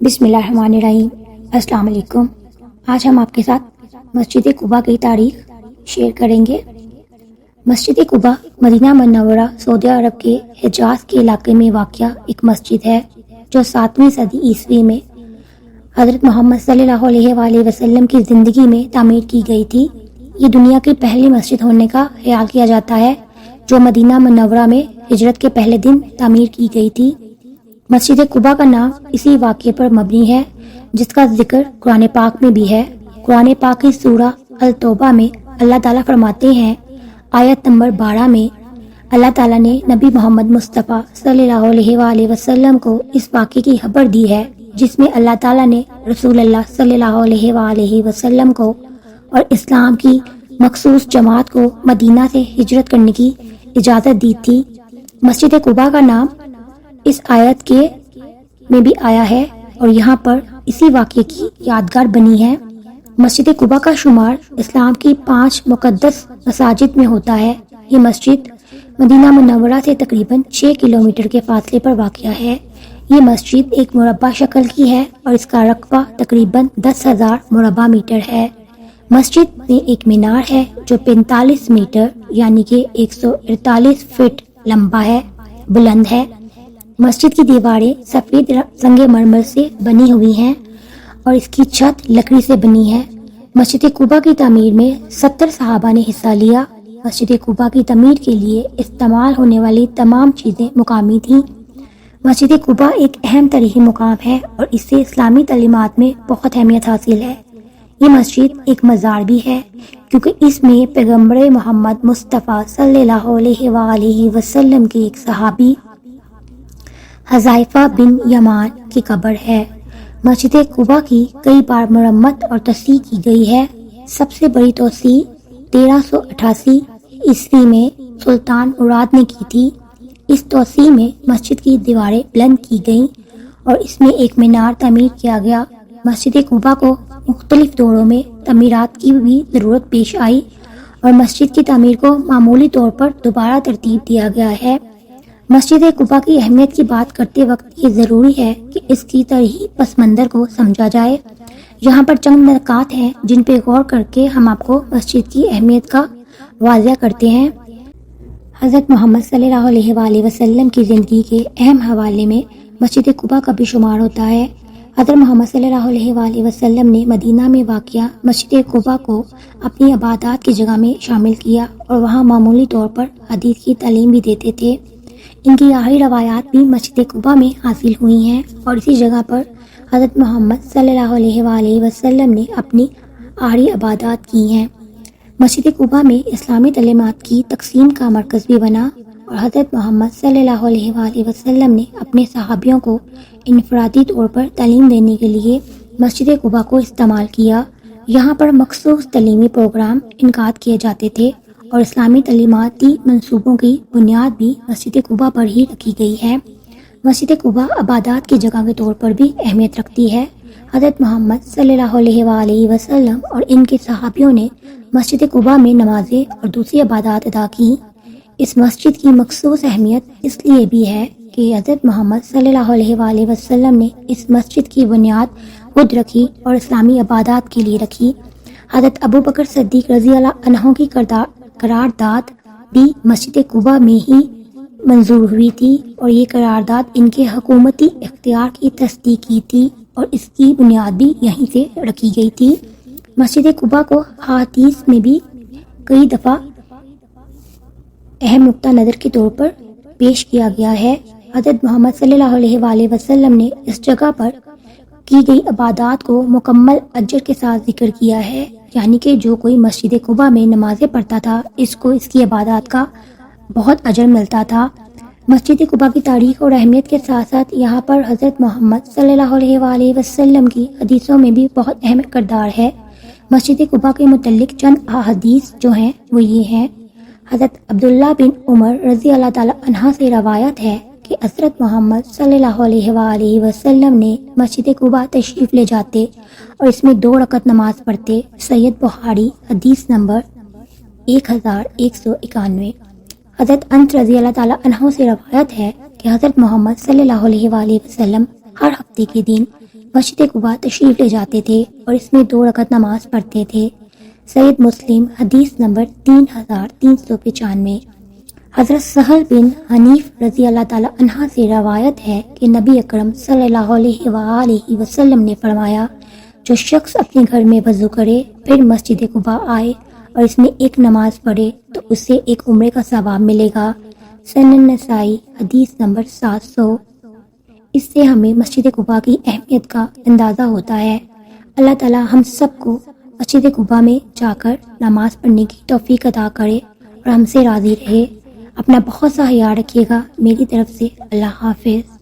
بسم اللہ الرحمن الرحیم۔ السلام علیکم۔ آج ہم آپ کے ساتھ مسجد قباء کی تاریخ شیئر کریں گے۔ مسجد قباء مدینہ منورہ سعودی عرب کے حجاز کے علاقے میں واقع ایک مسجد ہے جو 7ویں صدی عیسوی میں حضرت محمد صلی اللہ علیہ وآلہ وسلم کی زندگی میں تعمیر کی گئی تھی۔ یہ دنیا کی پہلی مسجد ہونے کا خیال کیا جاتا ہے جو مدینہ منورہ میں ہجرت کے پہلے دن تعمیر کی گئی تھی۔ مسجد قباء کا نام اسی واقعے پر مبنی ہے جس کا ذکر قرآن پاک میں بھی ہے۔ قرآن پاک کی سورہ التوبہ میں اللہ تعالیٰ فرماتے ہیں، آیت نمبر 12 میں اللہ تعالیٰ نے نبی محمد مصطفیٰ صلی اللہ علیہ وآلہ وسلم کو اس واقعے کی خبر دی ہے جس میں اللہ تعالیٰ نے رسول اللہ صلی اللہ علیہ وآلہ وسلم کو اور اسلام کی مخصوص جماعت کو مدینہ سے ہجرت کرنے کی اجازت دی تھی۔ مسجد قباء کا نام اس آیت کے میں بھی آیا ہے اور یہاں پر اسی واقعے کی یادگار بنی ہے۔ مسجد قباء کا شمار اسلام کی 5 مقدس مساجد میں ہوتا ہے۔ یہ مسجد مدینہ منورہ سے تقریباً 6 کلومیٹر کے فاصلے پر واقع ہے۔ یہ مسجد ایک مربع شکل کی ہے اور اس کا رقبہ تقریباً 10,000 مربع میٹر ہے۔ مسجد میں ایک مینار ہے جو 45 میٹر یعنی کہ 148 فٹ لمبا ہے، بلند ہے۔ مسجد کی دیواریں سفید سنگ مرمر سے بنی ہوئی ہیں اور اس کی چھت لکڑی سے بنی ہے۔ مسجد قباء کی تعمیر میں 70 صحابہ نے حصہ لیا۔ مسجد قباء کی تعمیر کے لیے استعمال ہونے والی تمام چیزیں مقامی تھیں۔ مسجد قباء ایک اہم تاریخی مقام ہے اور اس سے اسلامی تعلیمات میں بہت اہمیت حاصل ہے۔ یہ مسجد ایک مزار بھی ہے کیونکہ اس میں پیغمبر محمد مصطفیٰ صلی اللہ علیہ وآلہ وسلم کے ایک صحابی حذیفہ بن یمان کی قبر ہے۔ مسجد قباء کی کئی بار مرمت اور تصحیح کی گئی ہے۔ سب سے بڑی توسیع 1388 عیسوی میں سلطان مراد نے کی تھی۔ اس توسیع میں مسجد کی دیواریں بلند کی گئیں اور اس میں ایک مینار تعمیر کیا گیا۔ مسجد قباء کو مختلف دوروں میں تعمیرات کی بھی ضرورت پیش آئی اور مسجد کی تعمیر کو معمولی طور پر دوبارہ ترتیب دیا گیا ہے۔ مسجد قباء کی اہمیت کی بات کرتے وقت یہ ضروری ہے کہ اس کی تاریخی پس منظر کو سمجھا جائے۔ یہاں پر چند نکات ہیں جن پہ غور کر کے ہم آپ کو مسجد کی اہمیت کا واضح کرتے ہیں۔ حضرت محمد صلی اللہ علیہ وآلہ وسلم کی زندگی کے اہم حوالے میں مسجد قباء کا بھی شمار ہوتا ہے۔ حضرت محمد صلی اللہ علیہ وآلہ وسلم نے مدینہ میں واقع مسجد قباء کو اپنی عبادات کی جگہ میں شامل کیا اور وہاں معمولی طور پر حدیث کی تعلیم بھی دیتے تھے۔ ان کی آخری روایات بھی مسجد قباء میں حاصل ہوئی ہیں اور اسی جگہ پر حضرت محمد صلی اللہ علیہ وآلہ وسلم نے اپنی آخری عبادات کی ہیں۔ مسجد قباء میں اسلامی تعلیمات کی تقسیم کا مرکز بھی بنا اور حضرت محمد صلی اللہ علیہ وآلہ وسلم نے اپنے صحابیوں کو انفرادی طور پر تعلیم دینے کے لیے مسجد قباء کو استعمال کیا۔ یہاں پر مخصوص تعلیمی پروگرام انعقاد کیے جاتے تھے اور اسلامی تعلیماتی منصوبوں کی بنیاد بھی مسجد قباء پر ہی رکھی گئی ہے۔ مسجد قباء عبادات کی جگہ کے طور پر بھی اہمیت رکھتی ہے۔ حضرت محمد صلی اللہ علیہ وآلہ وسلم اور ان کے صحابیوں نے مسجد قباء میں نمازیں اور دوسری عبادات ادا کی۔ اس مسجد کی مخصوص اہمیت اس لیے بھی ہے کہ حضرت محمد صلی اللہ علیہ وآلہ وسلم نے اس مسجد کی بنیاد خود رکھی اور اسلامی عبادات کے لیے رکھی۔ حضرت ابوبکر صدیق رضی اللہ عنہ کی قرارداد بھی مسجد قباء میں ہی منظور ہوئی تھی اور یہ قرارداد ان کے حکومتی اختیار کی تصدیق کی تھی اور اس کی بنیاد بھی یہیں سے رکھی گئی تھی۔ مسجد قباء کو حدیث میں بھی کئی دفعہ اہم نقطہ نظر کے طور پر پیش کیا گیا ہے۔ حضرت محمد صلی اللہ علیہ وآلہ وسلم نے اس جگہ پر کی گئی عبادات کو مکمل اجر کے ساتھ ذکر کیا ہے، یعنی کہ جو کوئی مسجد قباء میں نمازیں پڑھتا تھا اس کو اس کی عبادات کا بہت اجر ملتا تھا۔ مسجد قباء کی تاریخ اور اہمیت کے ساتھ ساتھ یہاں پر حضرت محمد صلی اللہ علیہ وآلہ وسلم کی حدیثوں میں بھی بہت اہم کردار ہے۔ مسجد قباء کے متعلق چند احادیث جو ہیں وہ یہ ہیں۔ حضرت عبداللہ بن عمر رضی اللہ تعالیٰ عنہ سے روایت ہے کہ حضرت محمد صلی اللہ علیہ وآلہ وسلم نے مسجد قباء تشریف لے جاتے اور اس میں 2 رکعت نماز پڑھتے۔ سید بخاری حدیث نمبر 1191۔ حضرت انس رضی اللہ تعالیٰ عنہ سے روایت ہے کہ حضرت محمد صلی اللہ علیہ وآلہ وسلم ہر ہفتے کے دن مسجد قباء تشریف لے جاتے تھے اور اس میں 2 رکعت نماز پڑھتے تھے۔ صحیح مسلم حدیث نمبر 3395۔ حضرت سہل بن حنیف رضی اللہ تعالی عنہ سے روایت ہے کہ نبی اکرم صلی اللہ علیہ وآلہ وسلم نے فرمایا، جو شخص اپنے گھر میں وضو کرے پھر مسجد قباء آئے اور اس میں 1 نماز پڑھے تو اسے 1 عمرے کا ثواب ملے گا۔ سنن نسائی حدیث نمبر 700۔ اس سے ہمیں مسجد قباء کی اہمیت کا اندازہ ہوتا ہے۔ اللہ تعالی ہم سب کو مسجد قباء میں جا کر نماز پڑھنے کی توفیق عطا کرے اور ہم سے راضی رہے۔ اپنا بہت سا خیال رکھیے گا۔ میری طرف سے اللہ حافظ۔